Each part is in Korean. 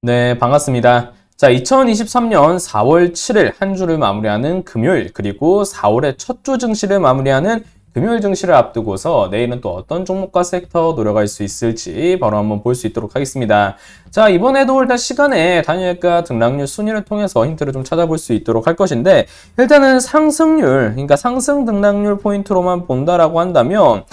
네, 반갑습니다. 자, 2023년 4월 7일 한 주를 마무리하는 금요일, 그리고 4월의 첫 주 증시를 마무리하는 금요일 증시를 앞두고서 내일은 또 어떤 종목과 섹터 노려갈 수 있을지 바로 한번 볼 수 있도록 하겠습니다. 자, 이번에도 일단 시간에 단일가 등락률 순위를 통해서 힌트를 좀 찾아볼 수 있도록 할 것인데, 일단은 상승률, 그러니까 상승 등락률 포인트로만 본다라고 한다면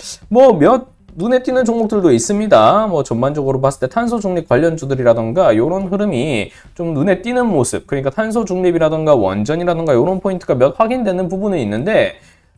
눈에 띄는 종목들도 있습니다. 전반적으로 봤을 때 탄소 중립 관련주들이라던가 이런 흐름이 좀 눈에 띄는 모습, 그러니까 탄소 중립이라던가 원전이라던가 이런 포인트가 몇 확인되는 부분은 있는데,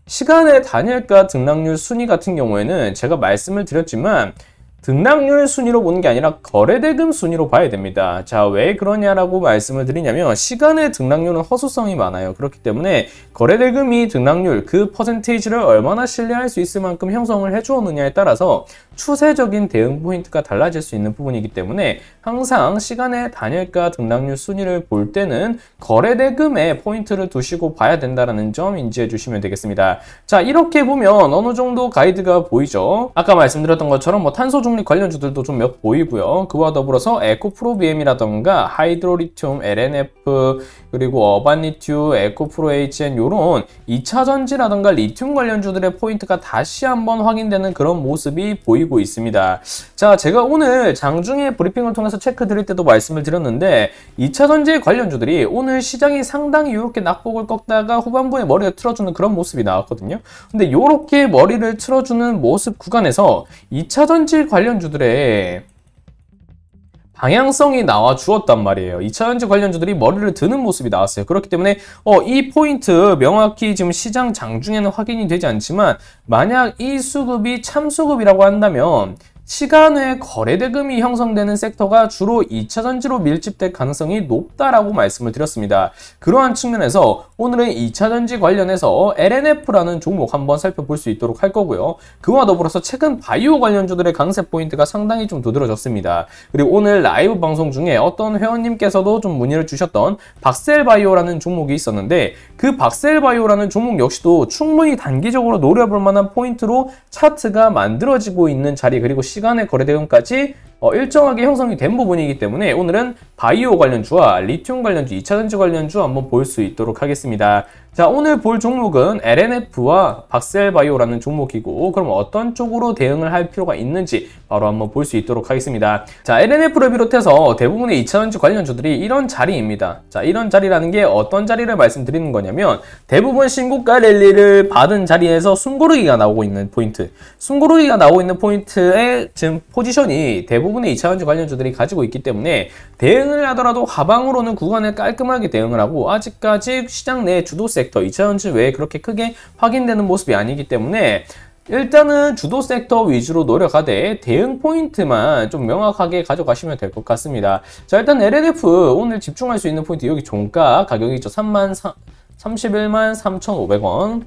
시간의 단일가 등락률 순위 같은 경우에는 제가 말씀을 드렸지만 등락률 순위로 보는 게 아니라 거래대금 순위로 봐야 됩니다. 자, 왜 그러냐라고 말씀을 드리냐면 시간의 등락률은 허수성이 많아요. 그렇기 때문에 거래대금이 등락률 그 퍼센테이지를 얼마나 신뢰할 수 있을 만큼 형성을 해주었느냐에 따라서 추세적인 대응 포인트가 달라질 수 있는 부분이기 때문에 항상 시간의 단일가 등락률 순위를 볼 때는 거래대금에 포인트를 두시고 봐야 된다는 점 인지해 주시면 되겠습니다. 자, 이렇게 보면 어느 정도 가이드가 보이죠. 아까 말씀드렸던 것처럼 탄소 중립 관련주들도 좀 몇 보이고요. 그와 더불어서 에코프로비엠이라던가 하이드로리튬, LNF, 그리고 어반리튬, 에코프로HN 이런 2차전지라던가 리튬 관련주들의 포인트가 다시 한번 확인되는 그런 모습이 보이고 있습니다. 자, 제가 오늘 장중에 브리핑을 통해서 체크 드릴 때도 말씀을 드렸는데 2차전지 관련주들이 오늘 시장이 상당히 이렇게 낙폭을 꺾다가 후반부에 머리를 틀어주는 그런 모습이 나왔거든요. 근데 이렇게 머리를 틀어주는 모습 구간에서 2차전지 관련주들의 방향성이 나와 주었단 말이에요. 2차전지 관련주들이 머리를 드는 모습이 나왔어요. 그렇기 때문에 이 포인트 명확히 지금 시장 장중에는 확인이 되지 않지만 만약 이 수급이 참수급이라고 한다면 시간의 거래대금이 형성되는 섹터가 주로 2차전지로 밀집될 가능성이 높다라고 말씀을 드렸습니다. 그러한 측면에서 오늘은 2차전지 관련해서 LNF라는 종목 한번 살펴볼 수 있도록 할 거고요. 그와 더불어서 최근 바이오 관련주들의 강세 포인트가 상당히 좀 두드러졌습니다. 그리고 오늘 라이브 방송 중에 어떤 회원님께서도 좀 문의를 주셨던 박셀바이오라는 종목이 있었는데 그 박셀바이오라는 종목 역시도 충분히 단기적으로 노려볼 만한 포인트로 차트가 만들어지고 있는 자리, 그리고 시간의 거래대금까지 일정하게 형성이 된 부분이기 때문에 오늘은 바이오 관련주와 리튬 관련주, 2차전지 관련주 한번 볼 수 있도록 하겠습니다. 자, 오늘 볼 종목은 LNF와 박셀바이오라는 종목이고, 그럼 어떤 쪽으로 대응을 할 필요가 있는지 바로 한번 볼 수 있도록 하겠습니다. 자, LNF를 비롯해서 대부분의 2차전지 관련주들이 이런 자리입니다. 자, 이런 자리라는 게 어떤 자리를 말씀드리는 거냐면 대부분 신고가 랠리를 받은 자리에서 숨고르기가 나오고 있는 포인트, 숨고르기가 나오고 있는 포인트의 지금 포지션이 대부분의 2차전지 관련주들이 가지고 있기 때문에 대응을 하더라도 하방으로는 구간을 깔끔하게 대응을 하고 아직까지 시장 내 주도 섹터, 2차전지 외에 그렇게 크게 확인되는 모습이 아니기 때문에 일단은 주도 섹터 위주로 노력하되 대응 포인트만 좀 명확하게 가져가시면 될 것 같습니다. 자, 일단 LNF 오늘 집중할 수 있는 포인트, 여기 종가 가격이 있죠. 31만 3,500원.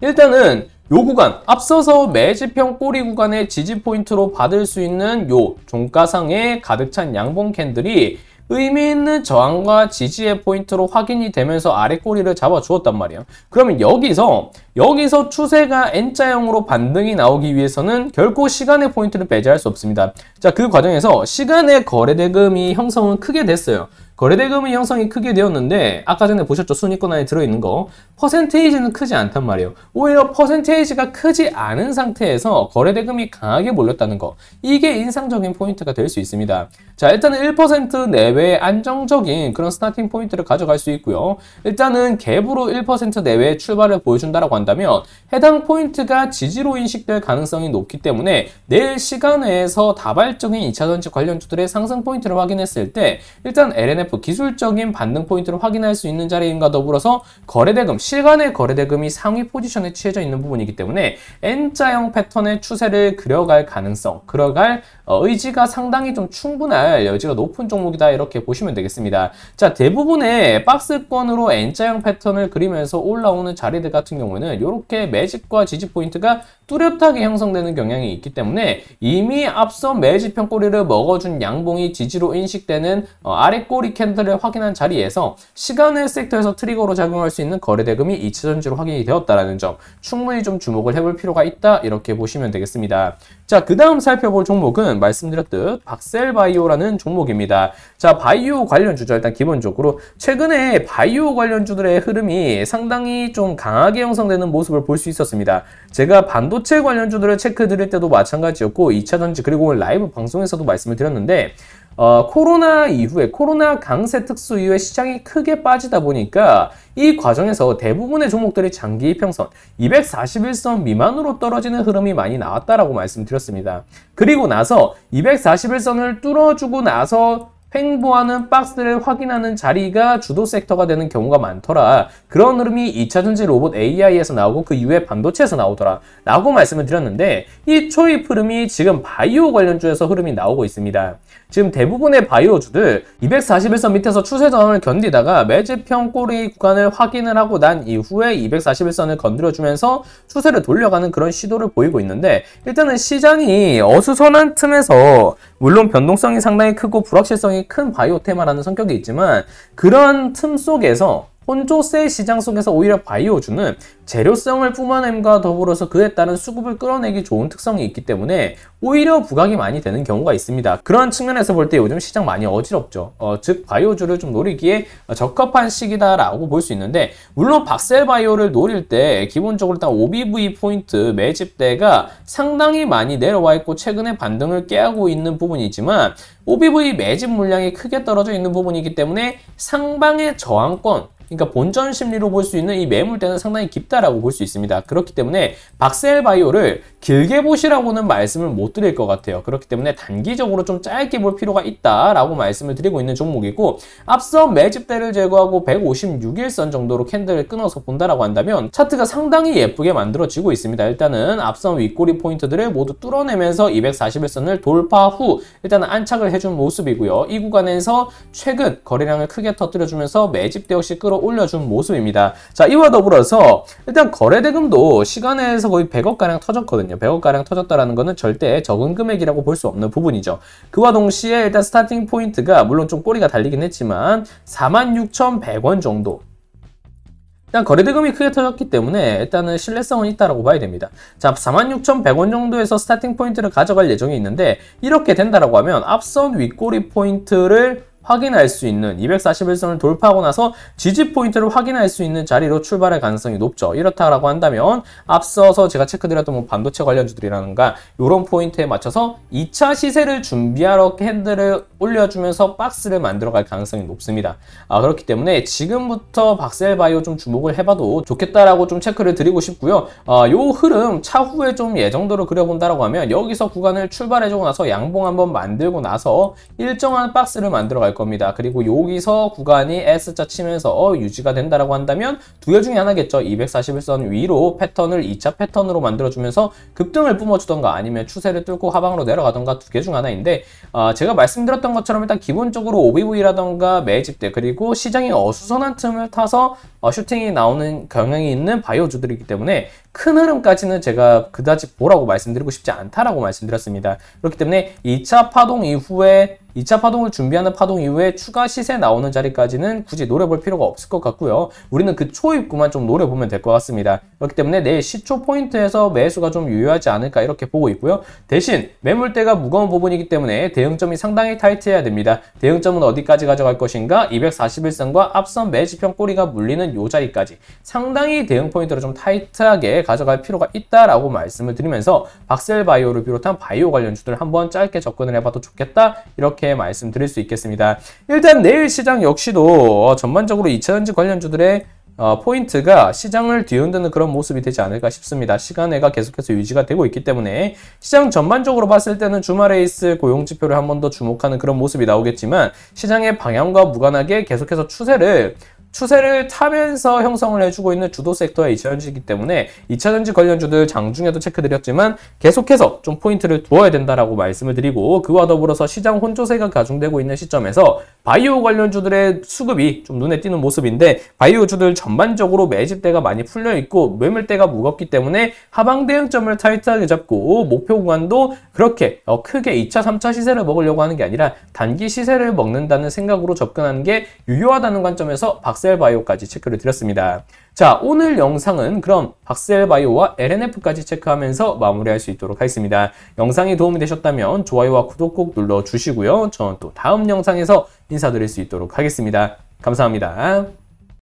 일단은 요 구간, 앞서서 매집형 꼬리 구간의 지지 포인트로 받을 수 있는 요 종가상의 가득 찬 양봉 캔들이 의미 있는 저항과 지지의 포인트로 확인이 되면서 아래 꼬리를 잡아 주었단 말이에요. 그러면 여기서 추세가 N자형으로 반등이 나오기 위해서는 결코 시간의 포인트를 배제할 수 없습니다. 자, 그 과정에서 시간의 거래대금이 형성은 크게 됐어요. 거래대금의 형성이 크게 되었는데 아까 전에 보셨죠? 순위권 안에 들어있는 거 퍼센테이지는 크지 않단 말이에요. 오히려 퍼센테이지가 크지 않은 상태에서 거래대금이 강하게 몰렸다는 거, 이게 인상적인 포인트가 될 수 있습니다. 자, 일단은 1% 내외의 안정적인 그런 스타팅 포인트를 가져갈 수 있고요. 일단은 갭으로 1% 내외의 출발을 보여준다라고 한다면 해당 포인트가 지지로 인식될 가능성이 높기 때문에 내일 시간에서 다발적인 2차전지 관련주들의 상승 포인트를 확인했을 때 일단 LNF 기술적인 반등 포인트를 확인할 수 있는 자리인가 더불어서 거래대금, 실간의 거래대금이 상위 포지션에 취해져 있는 부분이기 때문에 N자형 패턴의 추세를 그려갈 가능성, 그려갈 의지가 상당히 좀 충분할 여지가 높은 종목이다, 이렇게 보시면 되겠습니다. 자, 대부분의 박스권으로 N자형 패턴을 그리면서 올라오는 자리들 같은 경우에는 이렇게 매집과 지지 포인트가 뚜렷하게 형성되는 경향이 있기 때문에 이미 앞서 매집형 꼬리를 먹어준 양봉이 지지로 인식되는 아래 꼬리 캔들을 확인한 자리에서 시간의 섹터에서 트리거로 작용할 수 있는 거래대금이 2차전지로 확인이 되었다는 점 충분히 좀 주목을 해볼 필요가 있다, 이렇게 보시면 되겠습니다. 자, 그 다음 살펴볼 종목은 말씀드렸듯 박셀바이오라는 종목입니다. 자, 바이오 관련주죠. 일단 기본적으로 최근에 바이오 관련주들의 흐름이 상당히 좀 강하게 형성되는 모습을 볼 수 있었습니다. 제가 반도체 관련주들을 체크 드릴 때도 마찬가지였고 2차전지 그리고 오늘 라이브 방송에서도 말씀을 드렸는데 코로나 이후에, 코로나 강세 특수 이후에 시장이 크게 빠지다 보니까 이 과정에서 대부분의 종목들이 장기 이평선 241선 미만으로 떨어지는 흐름이 많이 나왔다라고 말씀드렸습니다. 그리고 나서 241선을 뚫어주고 나서 횡보하는 박스를 확인하는 자리가 주도 섹터가 되는 경우가 많더라. 그런 흐름이 2차전지 로봇 AI에서 나오고 그 이후에 반도체에서 나오더라 라고 말씀을 드렸는데, 이 초입 흐름이 지금 바이오 관련주에서 흐름이 나오고 있습니다. 지금 대부분의 바이오주들 241선 밑에서 추세 저항을 견디다가 매집형 꼬리 구간을 확인을 하고 난 이후에 241선을 건드려주면서 추세를 돌려가는 그런 시도를 보이고 있는데, 일단은 시장이 어수선한 틈에서 물론 변동성이 상당히 크고 불확실성이 큰 바이오 테마라는 성격이 있지만, 그런 틈 속에서 혼조세 시장 속에서 오히려 바이오주는 재료성을 뿜어냄과 더불어서 그에 따른 수급을 끌어내기 좋은 특성이 있기 때문에 오히려 부각이 많이 되는 경우가 있습니다. 그런 측면에서 볼 때 요즘 시장 많이 어지럽죠. 즉 바이오주를 좀 노리기에 적합한 시기다라고 볼 수 있는데, 물론 박셀바이오를 노릴 때 기본적으로 일단 OBV 포인트 매집대가 상당히 많이 내려와 있고 최근에 반등을 깨하고 있는 부분이지만 OBV 매집 물량이 크게 떨어져 있는 부분이기 때문에 상방의 저항권, 그러니까 본전 심리로 볼 수 있는 이 매물대는 상당히 깊다라고 볼 수 있습니다. 그렇기 때문에 박셀바이오를 길게 보시라고는 말씀을 못 드릴 것 같아요. 그렇기 때문에 단기적으로 좀 짧게 볼 필요가 있다라고 말씀을 드리고 있는 종목이고, 앞서 매집대를 제거하고 156일선 정도로 캔들을 끊어서 본다라고 한다면 차트가 상당히 예쁘게 만들어지고 있습니다. 일단은 앞선 윗꼬리 포인트들을 모두 뚫어내면서 241선을 돌파 후 일단은 안착을 해준 모습이고요. 이 구간에서 최근 거래량을 크게 터뜨려주면서 매집대 역시 끌어올려준 모습입니다. 자, 이와 더불어서 일단 거래대금도 시간에서 거의 100억가량 터졌거든요. 100억가량 터졌다는 것은 절대 적은 금액이라고 볼 수 없는 부분이죠. 그와 동시에 일단 스타팅 포인트가 물론 좀 꼬리가 달리긴 했지만 46,100원 정도, 일단 거래대금이 크게 터졌기 때문에 일단은 신뢰성은 있다라고 봐야 됩니다. 자, 46,100원 정도에서 스타팅 포인트를 가져갈 예정이 있는데, 이렇게 된다라고 하면 앞선 윗꼬리 포인트를 확인할 수 있는 241선을 돌파하고 나서 지지 포인트를 확인할 수 있는 자리로 출발할 가능성이 높죠. 이렇다라고 한다면 앞서서 제가 체크드렸던 뭐 반도체 관련주들이라든가 이런 포인트에 맞춰서 2차 시세를 준비하러 캔들을 올려주면서 박스를 만들어갈 가능성이 높습니다. 그렇기 때문에 지금부터 박셀바이오 좀 주목을 해봐도 좋겠다라고 좀 체크를 드리고 싶고요. 요 흐름 차후에 좀 예정도로 그려본다라고 하면 여기서 구간을 출발해주고 나서 양봉 한번 만들고 나서 일정한 박스를 만들어갈 겁니다. 그리고 여기서 구간이 S자 치면서 유지가 된다라고 한다면 두 개 중에 하나겠죠. 241선 위로 패턴을 2차 패턴으로 만들어주면서 급등을 뿜어주던가 아니면 추세를 뚫고 하방으로 내려가던가 두 개 중 하나인데, 제가 말씀드렸던 것처럼 일단 기본적으로 OBV라던가 매집대 그리고 시장이 어수선한 틈을 타서 슈팅이 나오는 경향이 있는 바이오주들이기 때문에 큰 흐름까지는 제가 그다지 보라고 말씀드리고 싶지 않다라고 말씀드렸습니다. 그렇기 때문에 2차 파동 이후에 2차 파동을 준비하는 파동 이후에 추가 시세 나오는 자리까지는 굳이 노려볼 필요가 없을 것 같고요. 우리는 그 초입구만 좀 노려보면 될 것 같습니다. 그렇기 때문에 내일 시초 포인트에서 매수가 좀 유효하지 않을까 이렇게 보고 있고요. 대신 매물대가 무거운 부분이기 때문에 대응점이 상당히 타이트해야 됩니다. 대응점은 어디까지 가져갈 것인가? 241선과 앞선 매집형 꼬리가 물리는 요 자리까지 상당히 대응 포인트로 좀 타이트하게 가져갈 필요가 있다라고 말씀을 드리면서 박셀바이오를 비롯한 바이오 관련주들 한번 짧게 접근을 해봐도 좋겠다, 이렇게 말씀드릴 수 있겠습니다. 일단 내일 시장 역시도 전반적으로 2차전지 관련주들의 포인트가 시장을 뒤흔드는 그런 모습이 되지 않을까 싶습니다. 시간외가 계속해서 유지가 되고 있기 때문에 시장 전반적으로 봤을 때는 주말에 있을 고용지표를 한 번 더 주목하는 그런 모습이 나오겠지만, 시장의 방향과 무관하게 계속해서 추세를 타면서 형성을 해주고 있는 주도 섹터의 2차전지이기 때문에 2차전지 관련주들 장중에도 체크드렸지만 계속해서 좀 포인트를 두어야 된다라고 말씀을 드리고, 그와 더불어서 시장 혼조세가 가중되고 있는 시점에서 바이오 관련주들의 수급이 좀 눈에 띄는 모습인데 바이오주들 전반적으로 매집대가 많이 풀려 있고 매물대가 무겁기 때문에 하방 대응점을 타이트하게 잡고 목표 구간도 그렇게 크게 2차, 3차 시세를 먹으려고 하는 게 아니라 단기 시세를 먹는다는 생각으로 접근하는 게 유효하다는 관점에서 박셀바이오까지 체크를 드렸습니다. 자, 오늘 영상은 그럼 박셀바이오와 LNF까지 체크하면서 마무리할 수 있도록 하겠습니다. 영상이 도움이 되셨다면 좋아요와 구독 꼭 눌러주시고요. 저는 또 다음 영상에서 인사드릴 수 있도록 하겠습니다. 감사합니다.